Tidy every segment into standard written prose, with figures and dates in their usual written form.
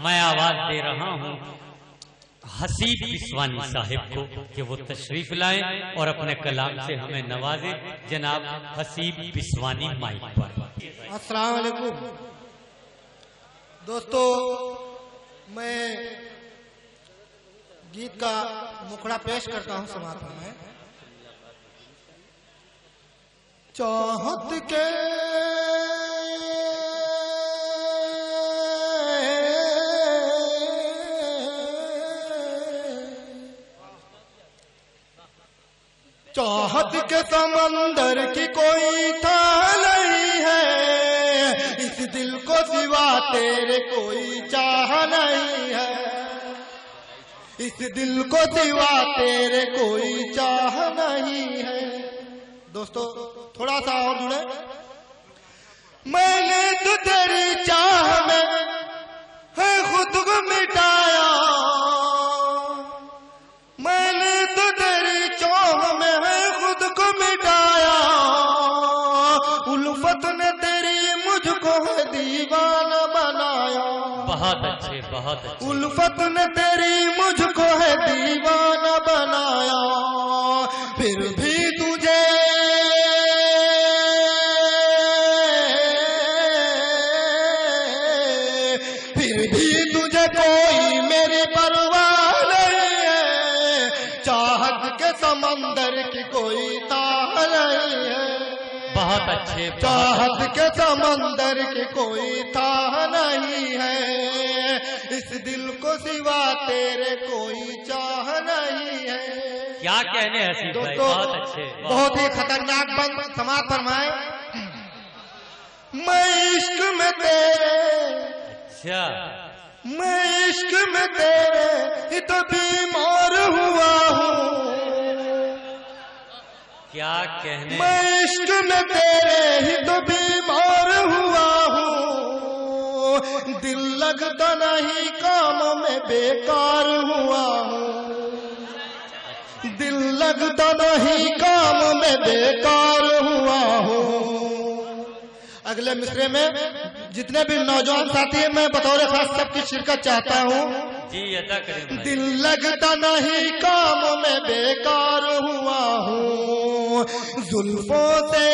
मैं आवाज दे रहा हूं हसीब पिसवानी साहिब को कि वो तशरीफ लाएं और अपने कलाम से हमें नवाजे। जनाब हसीब पिसवानी माइक पर। अस्सलाम वालेकुम दोस्तों, मैं गीत का मुखड़ा पेश करता हूं समापन में। चाहत के चाहत के समंदर की कोई था नहीं है, इस दिल को सिवा तेरे कोई चाह नहीं है, इस दिल को सिवा तेरे कोई चाह नहीं है। दोस्तों थोड़ा सा और जुड़े। मैंने तो तेरी चाह में है खुद को मिटाया, मैंने तो तेरी चाह में है खुद को मिटाया, उल्फत ने तेरी मुझको है दीवाना बनाया। बहुत अच्छे, बहुत अच्छे। उल्फत ने तेरी मुझको है दीवाना बनाया, फिर भी तुझे कोई मेरी परवाह नहीं है, चाहत के समंदर की कोई ताह नहीं है। बहुत अच्छे। चाहत के समंदर की कोई ताह नहीं है, इस दिल को सिवा तेरे कोई चाह नहीं है। क्या कहने हसीब भाई, बहुत अच्छे। बहुत ही खतरनाक बंद समाप्त फरमाए। मैं इश्क में तेरे, अच्छा, मैं इश्क में तेरे ही तो बीमार हुआ हूँ। क्या कहने। मैं इश्क में तेरे ही तो बीमार हुआ हूँ, दिल लगता नहीं काम में बेकार हुआ हूँ, दिल लगता नहीं काम में बेकार हुआ हूँ। अगले मिसरे में जितने भी नौजवान साथी हैं, मैं बतौर खास सबकी शिरकत चाहता हूँ। जी अदा करें। दिल लगता नहीं काम में बेकार हुआ हूँ, जुल्फों से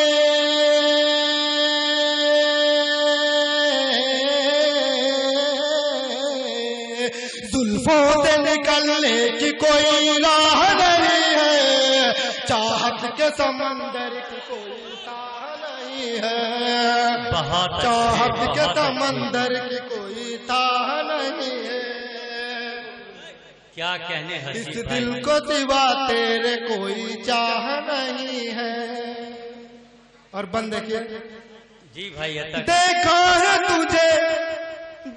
जुल्फों से निकलने की कोई राह नहीं है, चाहत के समंदर की कोई ताह नहीं है, चाहत के समंदर की कोई ताह नहीं है। क्या कहने हसीब इस दिल को सिवा तेरे कोई चाह नहीं है। और बंद देखिए। जी भाई अदा। देखा है तुझे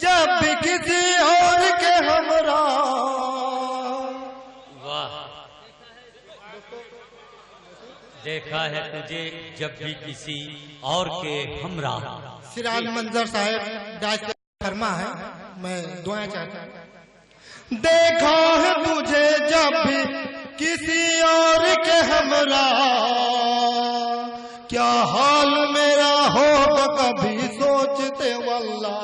जब भी किसी और के हमरा, वाह। देखा है तुझे जब भी किसी और के हमरा। सिराज मंजर साहब डायस फरमा है, मैं दुआएं चाहता हूं। देखा है तुझे जब भी किसी और के हमरा, क्या हाल मेरा होगा कभी सोचते वल्ला,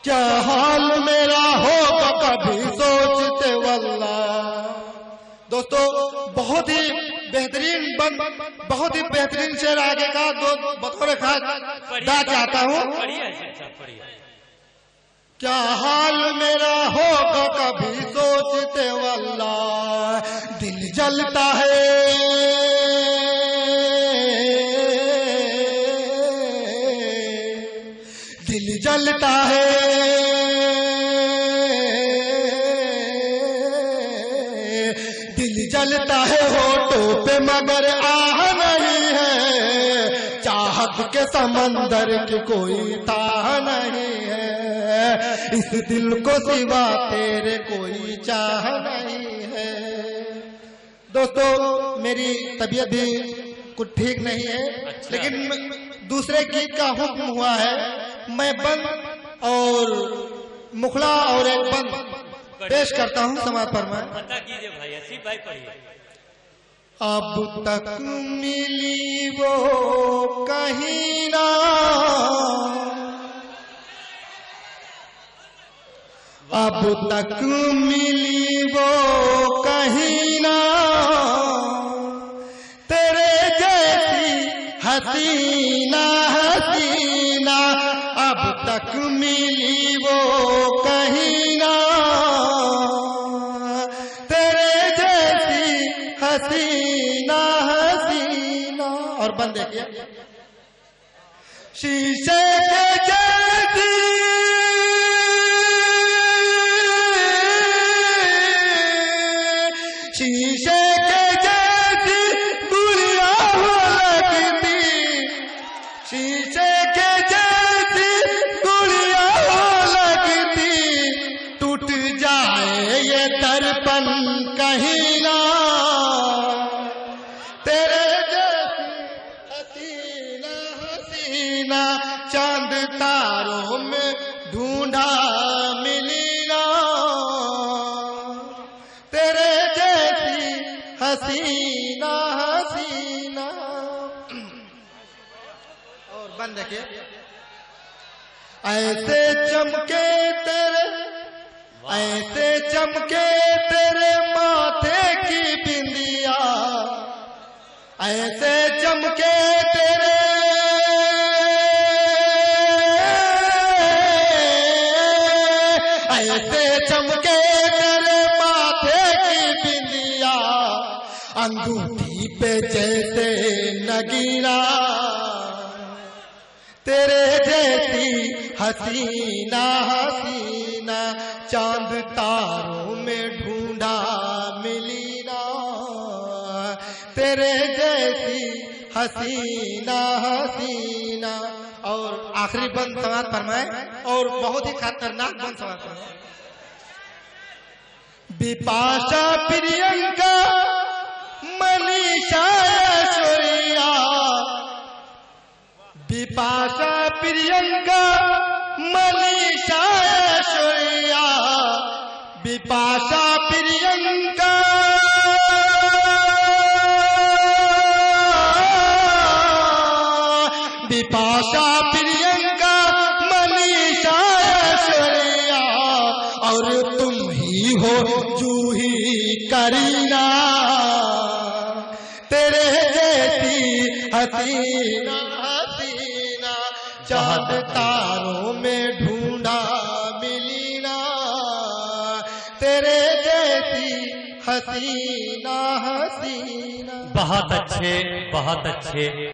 क्या हाल मेरा होगा कभी सोचते वल्ला। दोस्तों बहुत ही बेहतरीन बहुत ही बेहतरीन शेर आगे का दो बतौर खास गा चाहता हूँ। क्या हाल मेरा होगा कभी सोचते वल्ला, दिल जलता है, दिल जलता है, दिल जलता है होठों पे मगर आह नहीं है, चाहत के समंदर की कोई ताह नहीं है, इस दिल को सिवा तेरे कोई चाह नहीं है। दोस्तों मेरी तबीयत भी कुछ ठीक नहीं है, अच्छा। लेकिन दूसरे गीत का हुक्म हुआ है, मैं बंद और मुखड़ा और एक बंद पेश करता हूँ समापन में। पता कीजिए भाई, हसीब भाई पढ़िए। अब तक मिली वो कहीं ना, अब तक मिली वो कहीं ना तेरे जैसी हसीना हसीना, अब तक मिली वो कहीं ना तेरे जैसी हसीना हसीना। और बंद देखिए, शीशे के जैसी शीशे के जैसी गुड़िया लगती, शीशे के जैसी गुड़िया लगती, टूट जाए ये दर्पण कहीं ना तेरे जैसी हसीना हसीना, चांद तारों में ढूंढा मिली ना तेरे जैसी हसीना हसीना। और बंद के ऐसे चमके तेरे, ऐसे चमके तेरे माथे की बिंदिया, ऐसे चमके तेरे, ऐसे चमके तेरे माथे की बिंदिया, अंगूठी पे जैसे नगीना तेरे जैसी हसीना हसीना, चांद तारों में ढूंढा मिली ना तेरे जैसी हसीना हसीना। और आखिरी बंद समाज फरमाए, और बहुत ही खतरनाक बंद समाज फरमाए। बिपाशा प्रियंका मनीषा ऐश्वर्या, बिपाशा प्रियंका मनीषा ऐश्वर्या, बिपाशा प्रियंका बिपाशा प्रियंका मनीषा ऐश्वर्या, और तुम ही हो जूही करीना तेरे जैसी हसीना हसीना, चांद तारों में ढूंढा मिली ना तेरे जैसी हसीना हसीना। बहुत अच्छे, बहुत अच्छे।